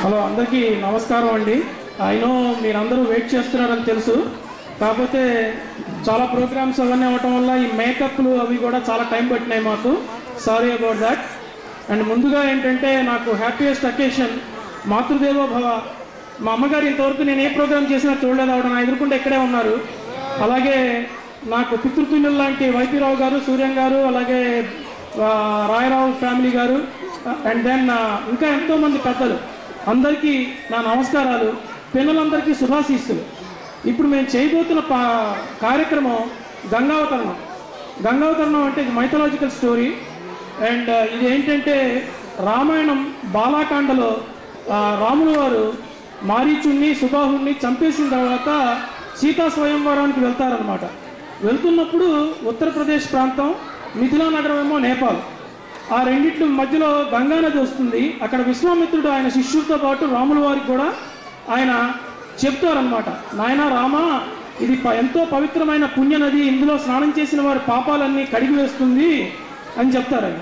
Hello, అందరికీ నమస్కారం అండి. అయినో మీరందరూ వెయిట్ చేస్తున్నారని తెలుసు, కాకపోతే చాలా ప్రోగ్రామ్స్ అవన్నీ అవ్వటం వల్ల ఈ మేకప్లు అవి కూడా చాలా టైం పట్టినాయి మాకు. Sorry about that. అండ్ ముందుగా ఏంటంటే నాకు హ్యాపీయెస్ట్ అకేషన్ మాతృదేవో భవ. మా అమ్మగారు ఇంతవరకు నేను ఏ ప్రోగ్రామ్ చేసినా చూడలేదు, ఆవిడ నా ఎదుర్కొంటే ఇక్కడే ఉన్నారు. అలాగే నాకు పితృతుల్యులు లాంటి వైపీరావు గారు, సూర్యం గారు, అలాగే రాయరావు ఫ్యామిలీ గారు, అండ్ దెన్ ఇంకా ఎంతోమంది పెద్దలు, అందరికీ నా నమస్కారాలు. పిల్లలందరికీ శుభాశీస్సులు. ఇప్పుడు మేము చేయబోతున్న కార్యక్రమం గంగావతరణం. గంగావతరణం అంటే ఇది మైథలాజికల్ స్టోరీ. అండ్ ఇది ఏంటంటే రామాయణం బాలాకాండలో రాములు వారు మారీచుణ్ణి సుబాహుణ్ణి చంపేసిన తర్వాత సీతా స్వయంవరానికి వెళ్తారనమాట. వెళ్తున్నప్పుడు ఉత్తరప్రదేశ్ ప్రాంతం, మిథిలా నగరం ఏమో నేపాల్. ఆ రెండింటి మధ్యలో గంగా నది వస్తుంది. అక్కడ విశ్వామిత్రుడు ఆయన శిష్యులతో పాటు రాముల వారికి కూడా ఆయన చెప్తారనమాట, నాయన రామ, ఇది ఎంతో పవిత్రమైన పుణ్యనది, ఇందులో స్నానం చేసిన వారి పాపాలన్నీ కడిగి వేస్తుంది అని చెప్తారు. ఆయన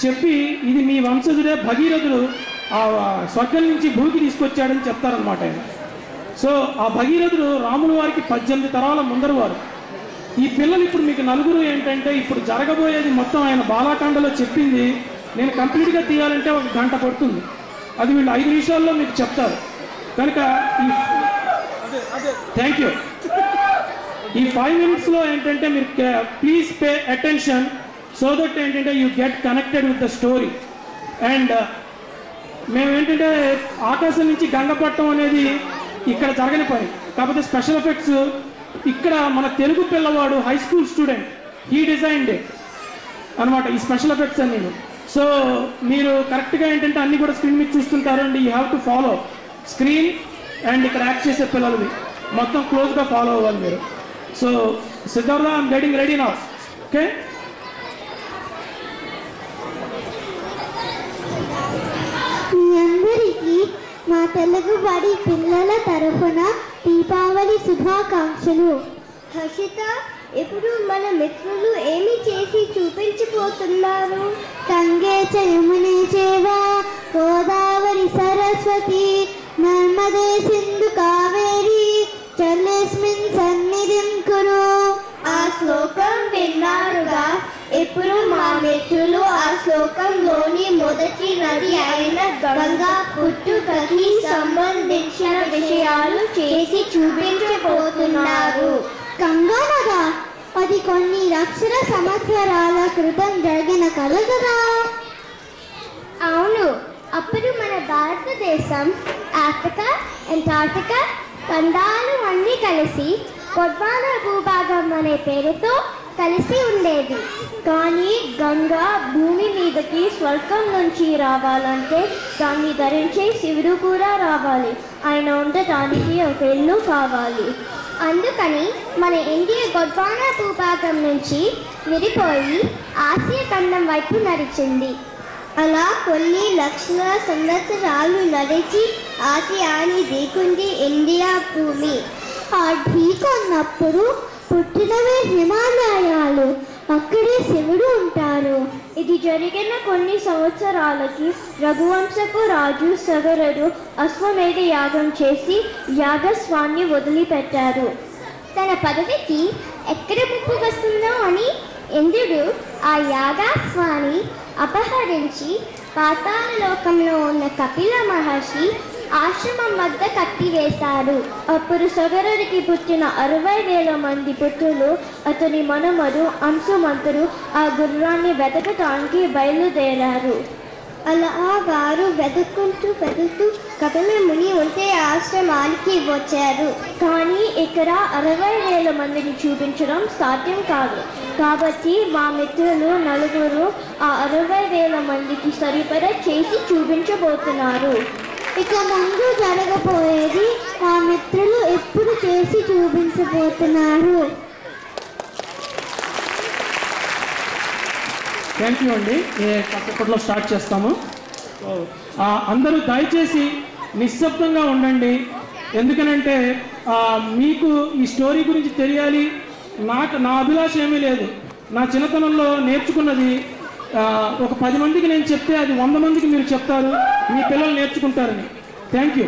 చెప్పి ఇది మీ వంశజుడే భగీరథుడు ఆ స్వర్గం నుంచి భూమికి తీసుకొచ్చాడని చెప్తారనమాట ఆయన. సో ఆ భగీరథుడు రాముల వారికి 18 తరాల ముందర వారు. ఈ పిల్లలు ఇప్పుడు మీకు నలుగురు ఏంటంటే ఇప్పుడు జరగబోయేది మొత్తం ఆయన బాలాకాండలో చెప్పింది నేను కంప్లీట్గా తీయాలంటే 1 గంట పడుతుంది. అది వీళ్ళు 5 నిమిషాల్లో మీకు చెప్తారు. కనుక థ్యాంక్ యూ. ఈ 5 minutesలో ఏంటంటే మీరు please pay attention so that ఏంటంటే you get connected with the story. And మేము ఏంటంటే ఆకాశం నుంచి గంగ పట్టడం అనేది ఇక్కడ జరగని పని, కాకపోతే స్పెషల్ ఎఫెక్ట్స్ ఇక్కడ మన తెలుగు పిల్లవాడు high school student he designed అనమాట ఈ స్పెషల్ ఎఫెక్ట్స్ అని. నేను సో మీరు కరెక్ట్గా ఏంటంటే అన్నీ కూడా స్క్రీన్ మీద చూస్తుంటారు అండి. You have to follow screen and ఇక్కడ యాక్ట్ చేసే పిల్లలవి మొత్తం క్లోజ్గా ఫాలో అవ్వాలి మీరు. So Siddhartha, I'm getting ready now. Okay, మా తెలుగు బడి పిల్లల తరఫున దీపావళి శుభాకాంక్షలు. హర్షిత, ఇప్పుడు మన మిత్రులు ఏమి చేసి చూపించిపోతున్నారు? గంగేచ యమునే చేవా గోదావరి సరస్వతి నర్మదే సింధు కావేరి జలేస్మిన్ సన్నిధిం కురు. ఆ శ్లోకం విన్నారుగా. ఇప్పుడు మా మిత్రులు ఆ శ్లోకంలోని మొదటి నది అయిన గంగా పుట్టుకకి సంబంధించిన విషయాలు చేసి చూపించబోతున్నారు. గంగా నద అది కొన్ని లక్షల సంవత్సరాల క్రితం జరిగిన కథ కదా. అవును, అప్పుడు మన భారతదేశం ఆఫ్రికా, అంటార్టికా ఖండాలు అన్నీ కలిసి గొడ్వాన భూభాగం అనే పేరుతో కలిసి ఉండేది. కానీ గంగా భూమి మీదకి స్వర్గం నుంచి రావాలంటే దాన్ని ధరించే శివుడు కూడా రావాలి. ఆయన ఉండటానికి ఒక ఇల్లు కావాలి. అందుకని మన ఇండియా గొడ్వాన భూభాగం నుంచి విడిపోయి ఆసియా ఖండం వైపు నడిచింది. అలా కొన్ని లక్షల సంవత్సరాలు నడిచి ఆసియాని ఢీకుంది ఇండియా భూమి. ఆ ఢీకొన్నప్పుడు పుట్టినవే హిమాలయాలు, అక్కడే శివుడు ఉంటారు. ఇది జరిగిన కొన్ని సంవత్సరాలకి రఘువంశపు రాజు సగరుడు అశ్వమేధ యాగం చేసి యాగస్వాన్ని వదిలిపెట్టారు. తన పదవికి ఎక్కడ ముప్పు వస్తుందో అని ఇంద్రుడు ఆ యాగస్వాన్ని అపహరించి పాతాళలోకంలో ఉన్న కపిల మహర్షి ఆశ్రమం వద్ద కట్టివేశారు. అప్పుడు సగరుడికి పుట్టిన 60,000 మంది పుత్రులు అతని మనుమడు అంశుమంతుడు ఆ గుర్రాన్ని వెతకటానికి బయలుదేరారు. అలా వారు వెతుక్కుంటూ కపిల ముని ఉంటే ఆశ్రమానికి వచ్చారు. కానీ ఇక్కడ 60,000 మందిని చూపించడం సాధ్యం కాదు. కాబట్టి మా మిత్రులు నలుగురు ఆ 60,000 మందికి సరిపడా చేసి చూపించబోతున్నారు. ఇక ముందు జరగబోయేది మా మిత్రులు ఎప్పుడు చేసి చూపించబోతున్నారు. థ్యాంక్ యూ అండి. కాసేపట్లో స్టార్ట్ చేస్తాము. అందరూ దయచేసి నిశ్శబ్దంగా ఉండండి. ఎందుకనంటే మీకు ఈ స్టోరీ గురించి తెలియాలి. నా అభిలాష ఏమీ లేదు. నా చిన్నతనంలో నేర్చుకున్నది ఒక 10 మందికి నేను చెప్తే అది 100 మందికి మీరు చెప్తారు, మీ పిల్లలు నేర్చుకుంటారని. Thank you.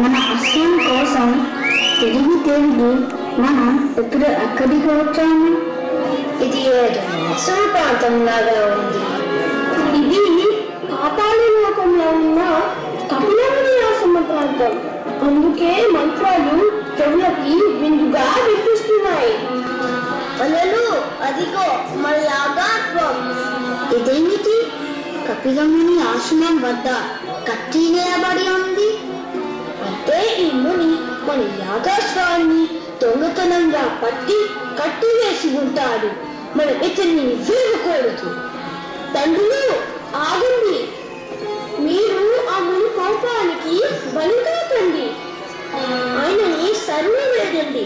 మన అశ్వం కోసం తిరిగి మనం ఇప్పుడు ఎక్కడికి వచ్చాము? ఇది ఏదో అసలు ప్రాంతం లాగా ఉంది. ఇది పాతాళ లోకంలో ఉన్న కపిలముని ఆశ్రమ ప్రాంతం. అందుకే మంత్రాలు చెవులకి విందుగా వినిపిస్తున్నాయి. అలలు అదిగో మల్లాగాత్వం. ఇదేమిటి? కపిలముని ఆశ్రమం వద్ద కట్టి నిలబడి ఉంది. అంటే ఈ ముని మన యాగాశ్వాన్ని దొంగతనంగా పట్టి కట్టి వేసి ఉంటాడు. మన ఇతన్ని వీడకూడదు. తండ్రులు ఆగండి, మీరు ఆ ముని కోపానికి బలికాకండి. ఆయనని సర్వ వేయండి.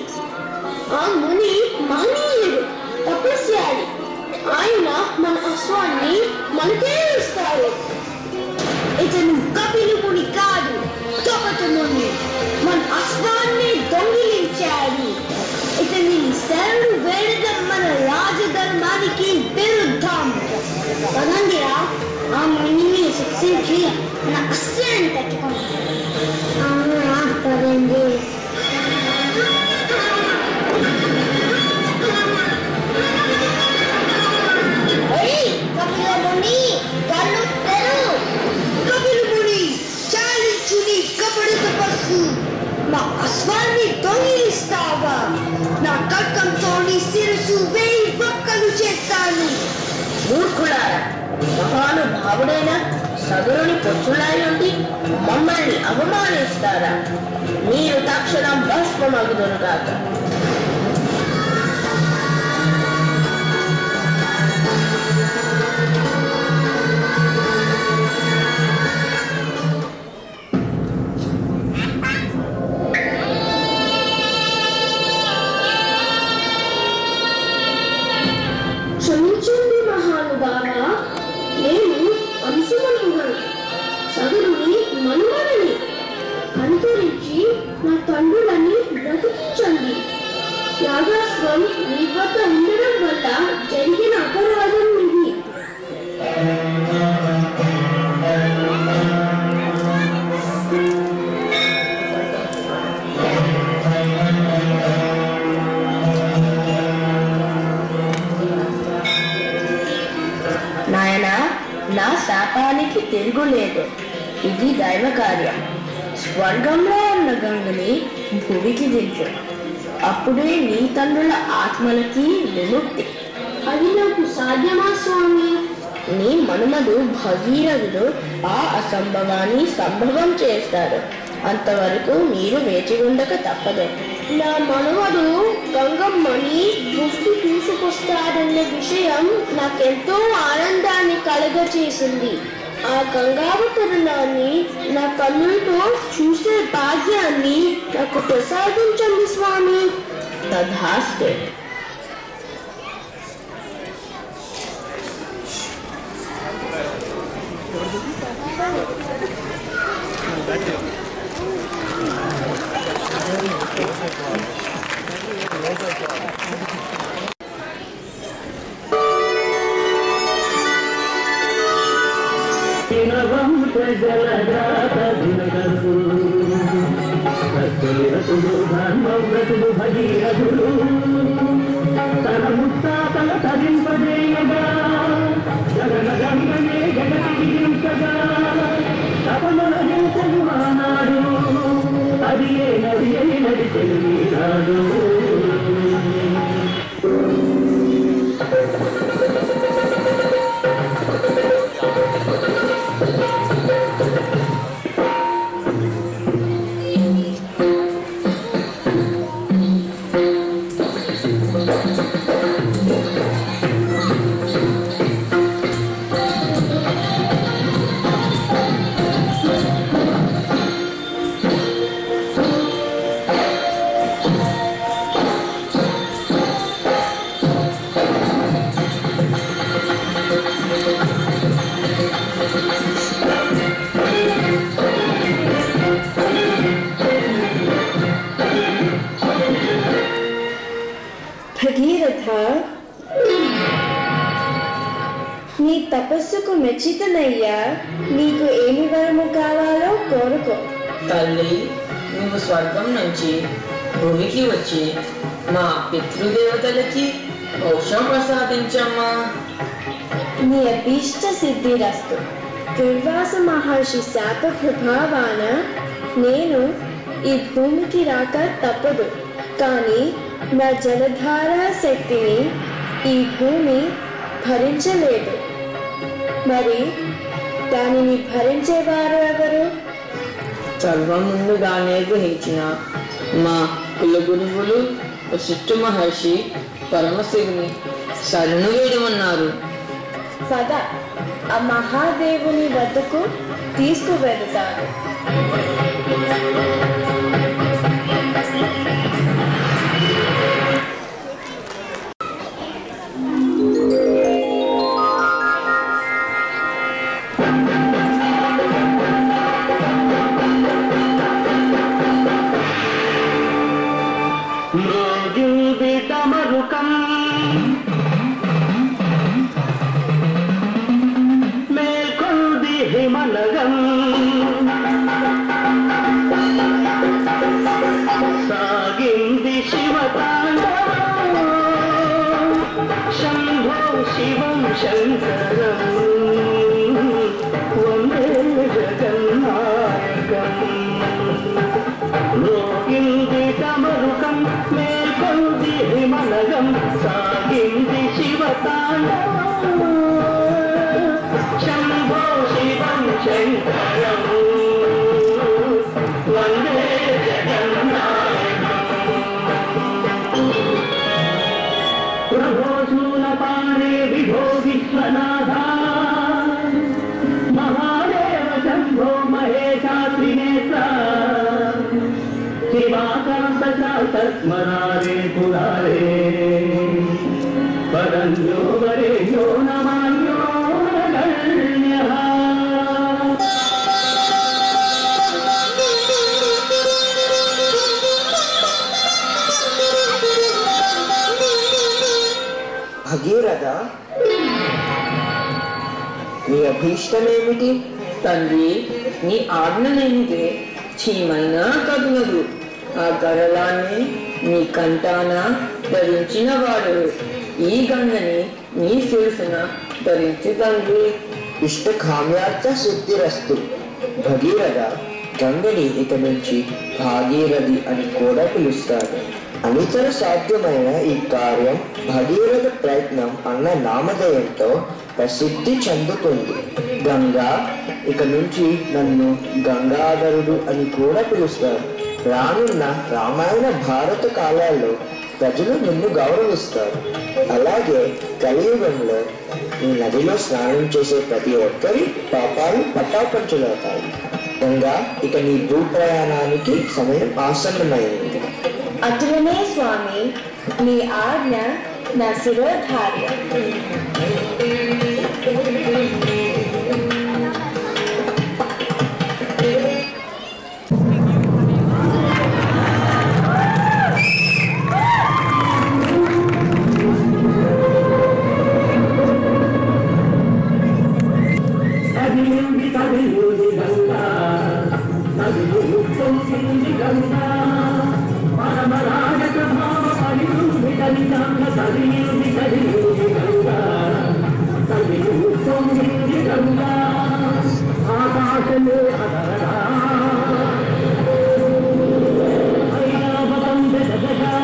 ఆ ముని మహనీయుడు, తపస్యాలి. ఆయన మన అశ్వాన్ని మనకే ఇస్తారు. ఇతను కపిల ముని కాదు, కపట ముని. మన అశ్వాన్ని దొంగిలించాడు. ఇతని శరణు వేడడం మన రాజధర్మానికి విరుద్ధం. పదండిరా, ఆ మునిని శిక్షించి మన అశ్వాన్ని తెచ్చుకోండి. పదండి. కపిల ముని కళ్ళు తెరు. కపిల ముని చాలించుని కపట తపస్సు. మా అశ్వాన్ని దొంగిలిస్తావా? నా కట్కంతో నీ శిరస్సు వేయి వక్కలు చేస్తాను. మూర్ఖులారా, మహానుభావుడైన సదురుని పొచ్చులాయి ఉండి మమ్మల్ని అవమానిస్తారా? మీరు తక్షణం భస్మమగుదురుగాక. క్షమించండి మహానుభావ, నేను అంశుమనుగా సదురుని మనుమలని. అనుసరించి నా తండ్రులని బ్రతికించండి. యాగాశ్వం మీ వద్ద ఉండడం వల్ల జరిగిన అపరాధం ఇది. నాయనా, నా శాపానికి తిరుగులేదు. ఇది దైవ కార్యం. స్వర్గంలో ఉన్న గంగని భూమికి దించు. అప్పుడే నీ తండ్రుల ఆత్మలకి విముక్తి. అది నాకు సాధ్యమా స్వామి? నీ మనుమడు భగీరథుడు ఆ అసంభవాన్ని సంభవం చేస్తారు. అంతవరకు మీరు వేచి ఉండక తప్పదు. నా మనవడు గంగమ్మని ముక్తి తీసుకొస్తాడన్న విషయం నాకెంతో ఆనందాన్ని కలగచేసింది. ఆ గంగావతరణాన్ని నా కన్నులతో చూసే భాగ్యాన్ని నాకు ప్రసాదించండి స్వామి. తథాస్తు. భగీరథుడు తన ముత్తాతల తరింపజేయగా జగనగంగనే జగతించగా తపముల హింసను ఆనాడు. అది ఏ నది నది తెలియనాడు. తపస్సుకు మెచ్చితనయ్యా. నీకు ఏమి వరము కావాలో కోరుకో. తల్లి, నువ్వు స్వర్గం నుంచి భూమికి వచ్చి మా పితృదేవతలకి మోక్షం ప్రసాదించమ్మా. నీ అభీష్ట సిద్ధిరస్తు. దుర్వాస మహర్షి శాప ప్రభావాన నేను ఈ భూమికి రాక తప్పదు. కానీ నా జలధార శక్తిని ఈ భూమి భరించలేదు. మరి దానిని భరించేవారు ఎవరు? సర్వం ముందుగానే గ్రహించిన మా కులగురువులు వశిష్ఠ మహర్షి పరమశివుని శరణు వేయమన్నారు. పద, ఆ మహాదేవుని వద్దకు తీసుకువెళతాను. మ్రోగింది తమరుకం మేల్కొంది హిమనగం సాగింది శివతాండవం శంభో శివం శంకరం వందే జగన్నాయకం. మ్రోగింది తమరుకం మేల్కొంది హిమనగం సాగింది శివతాండవం శంభో శివం శంకరం వందే జగన్నాయకం. ప్రభో శూలపాణే విభో విశ్వనాథ మహాదేవ శంభో మహేశా త్రినేత్ర శివాకాంత శాస్త్రస్మరారే పురారే పరంజో వరేణ్యో నమాన్యో నగణ్యః. భగీరథ, నీ అభీష్టమేమిటి? తండ్రి, నీ ఆజ్ఞ లేనిదే చీమైనా కదులదు. ఆ గరళాన్ని నీ కంటాన ధరించిన వాడు ఈ గంగని నీ శిరసున ధరించి తండ్రి. ఇష్టకామ్యార్థ సిద్ధిరస్తు. భగీరథ, గంగని ఇక నుంచి భాగీరథి అని కూడా పిలుస్తారు. అనితర సాధ్యమైన ఈ కార్యం భగీరథ ప్రయత్నం అన్న నామధేయంతో ప్రసిద్ధి చెందుతుంది. గంగా, ఇక నుంచి నన్ను గంగాధరుడు అని కూడా పిలుస్తారు. రానున్న రామాయణ భారత కాలాల్లో ప్రజలు నిన్ను గౌరవిస్తారు. అలాగే కలియుగంలో ఈ నదిలో స్నానం చేసే ప్రతి ఒక్కరి పాపాలు పటాపంచులవుతాయి. గంగా, ఇక నీ భూప్రయాణానికి సమయం ఆసన్నమైంది. అటులనే స్వామి, నీ ఆజ్ఞ నా శిరోధార్యం. తదిలింది తదిలింది గంగా తదిలింది గంగా పరమరాజక భావ పరిలుంది తదిగంగ తదిలింది తదిలింది గంగా తదిలింది గంగా ఆకాశమే అదరగా ఐరావతం జగగా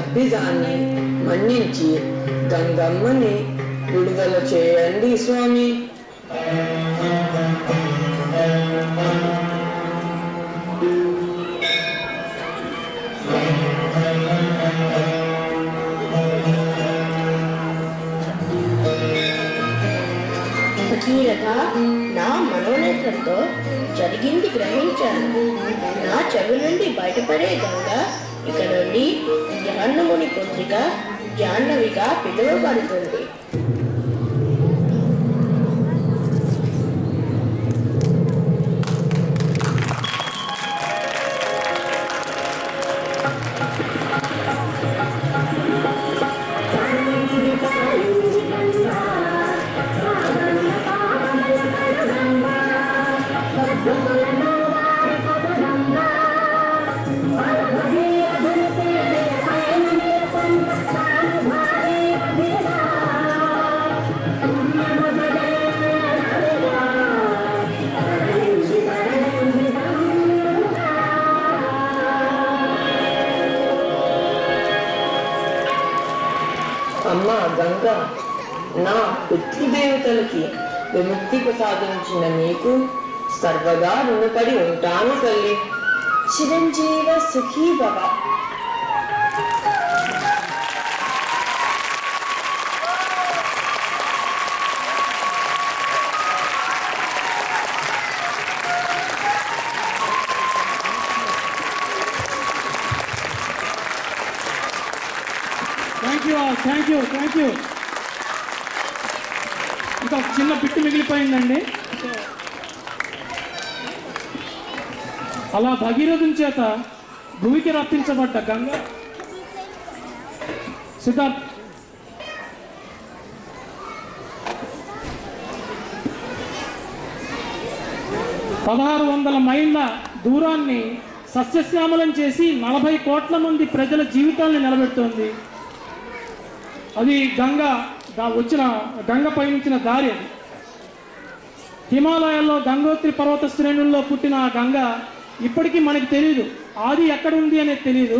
తప్పిదాన్ని మన్నించి గంగమ్మని విడుదల చేయండి స్వామి. భగీరథ, నా మనోనేత్రంతో జరిగింది గ్రహించాను. నా చెవి నుండి బయటపడే గంగ ఇక నుండి జాహ్నముని పుత్రిక జాహ్నవిగా పిలువబడుతుంది. అమ్మా గంగ, నా పితృదేవతలకి విముక్తి ప్రసాదించిన నీకు సర్వదా రుణపడి ఉంటాను తల్లి. చిరంజీవ సుఖీ భవ. Thank you. ఇంకా చిన్న బిట్టు మిగిలిపోయిందండి. అలా భగీరథుని చేత భూమికి రప్పించబడ్డ గంగ సిద్ధార్థ్ 1600 మైళ్ళ దూరాన్ని సస్యశ్యామలం చేసి 40 కోట్ల మంది ప్రజల జీవితాలను నిలబెడుతోంది. అది గంగ పయనించిన దారి. అది హిమాలయాల్లో గంగోత్రి పర్వత శ్రేణుల్లో పుట్టిన ఆ గంగ ఇప్పటికీ మనకి తెలియదు, ఆది ఎక్కడ ఉంది అనేది తెలియదు.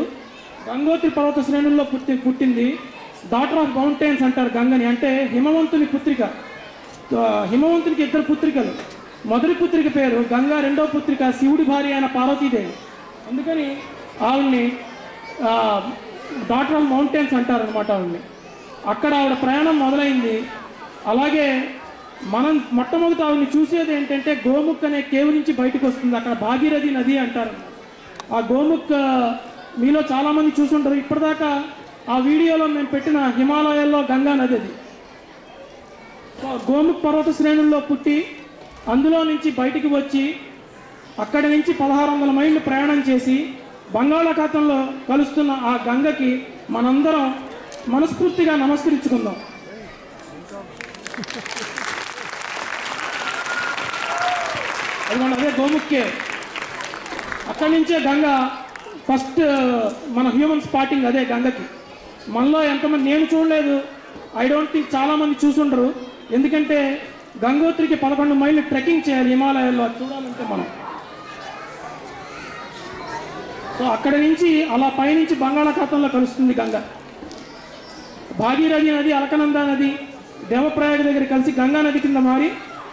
గంగోత్రి పర్వత శ్రేణుల్లో పుట్టింది. డాటర్ ఆఫ్ మౌంటైన్స్ అంటారు గంగని. అంటే హిమవంతుని పుత్రిక. హిమవంతునికి 2 పుత్రికలు. మొదటి పుత్రిక పేరు గంగా, రెండవ పుత్రిక శివుడి భార్య అయిన పార్వతీదేవి. అందుకని ఆవిడ్ని డాటర్ ఆఫ్ మౌంటైన్స్ అంటారనమాట ఆవిడ్ని. అక్కడ ఆవిడ ప్రయాణం మొదలైంది. అలాగే మనం మొట్టమొదటి ఆవిడని చూసేది ఏంటంటే గోముఖ్ అనే కేవ్ నుంచి బయటకు వస్తుంది. అక్కడ భాగీరథి నది అంటారు. ఆ గోముఖ్ మీలో చాలామంది చూసుంటారు. ఇప్పటిదాకా ఆ వీడియోలో మేము పెట్టిన హిమాలయాల్లో గంగా నది అది. గోముఖ్ పర్వత శ్రేణుల్లో పుట్టి అందులో నుంచి బయటికి వచ్చి అక్కడి నుంచి 1600 మైళ్ళు ప్రయాణం చేసి బంగాళాఖాతంలో కలుస్తున్న ఆ గంగకి మనందరం మనస్ఫూర్తిగా నమస్కరించుకుందాం. అదే గోముఖ్కే. అక్కడి నుంచే గంగ ఫస్ట్ మన హ్యూమన్ స్పాటింగ్ అదే గంగకి. మనలో ఎంతమంది, నేను చూడలేదు, ఐ డోంట్ థింక్ చాలామంది చూసుండరు. ఎందుకంటే గంగోత్రికి 11 మైళ్ళు ట్రెక్కింగ్ చేయాలి హిమాలయాల్లో చూడాలంటే మనం. సో అక్కడి నుంచి అలా పైనుంచి బంగాళాఖాతంలో కలుస్తుంది గంగ. భాగీరథి నది, అలకనంద నది దేవప్రయాగ దగ్గర కలిసి గంగా నది కింద మారి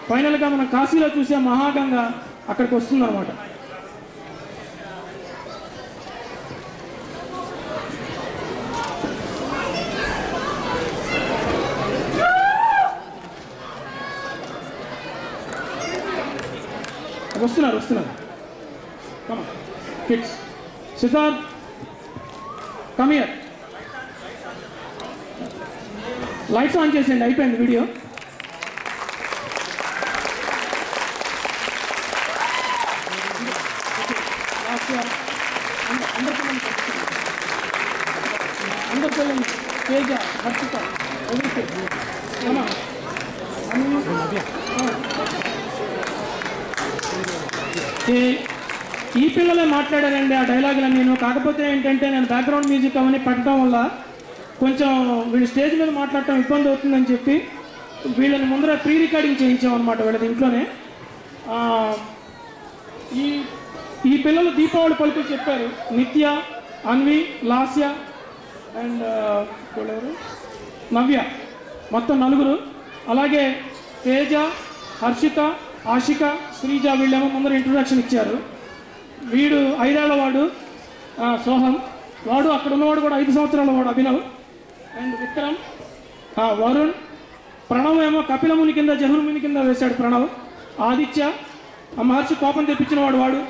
ఫైనల్గా మనం కాశీలో చూసే మహాగంగ అక్కడికి వస్తుంది అనమాట. వస్తున్నారు kids. Siddharth come here. Lights on చేసేయండి, అయిపోయింది వీడియో. అందరు పిల్లలు తేజ, హర్షిత, ఈ పిల్లలే మాట్లాడారండి ఆ డైలాగులు నేను. కాకపోతే ఏంటంటే నేను బ్యాక్గ్రౌండ్ మ్యూజిక్ అవన్నీ పెట్టడం వల్ల కొంచెం వీళ్ళు స్టేజ్ మీద మాట్లాడటం ఇబ్బంది అవుతుందని చెప్పి వీళ్ళని ముందర ప్రీ రికార్డింగ్ చేయించామన్నమాట వీళ్ళది ఇంట్లోనే. ఈ పిల్లలు దీపావళి పలుకులు చెప్పారు. నిత్య, అన్వి, లాస్య, అండ్ నవ్య, మొత్తం 4. అలాగే తేజ, హర్షిత, ఆషిక, శ్రీజ వీళ్ళేమో ముందర ఇంట్రొడక్షన్ ఇచ్చారు. వీడు 5 ఏళ్ల వాడు సోహం, వాడు అక్కడ ఉన్నవాడు కూడా 5 సంవత్సరాల వాడు అభినవ్. అండ్ విక్రమ్, వరుణ్, ప్రణవ్ ఏమో కపిలముని కింద జహుర్ముని కింద వేశాడు ప్రణవ్. ఆదిత్య, మహర్షి కోపం తెప్పించిన వాడు.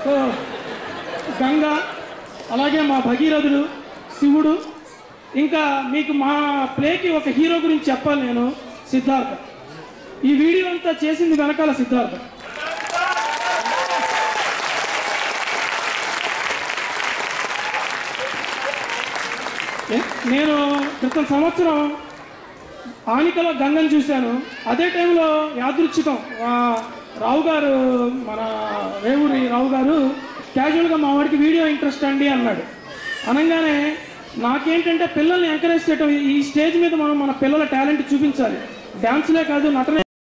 సో గంగా, అలాగే మా భగీరథుడు, శివుడు. ఇంకా మీకు మా ప్లేకి ఒక హీరో గురించి చెప్పాలి నేను, సిద్ధార్థ. ఈ వీడియో అంతా చేసింది వెనకాల సిద్ధార్థ. నేను క్రితం సంవత్సరం ఆనికలో గంగను చూశాను. అదే టైంలో యాదృచ్ఛికం రావు గారు, మన రేవూరి రావు గారు క్యాజువల్గా మా వాడికి వీడియో ఇంట్రెస్ట్ అండి అన్నాడు. అనగానే నాకేంటంటే పిల్లల్ని ఎంకరేజ్ చేయటం, ఈ స్టేజ్ మీద మనం మన పిల్లల టాలెంట్ చూపించాలి. డ్యాన్స్లే కాదు, నటనే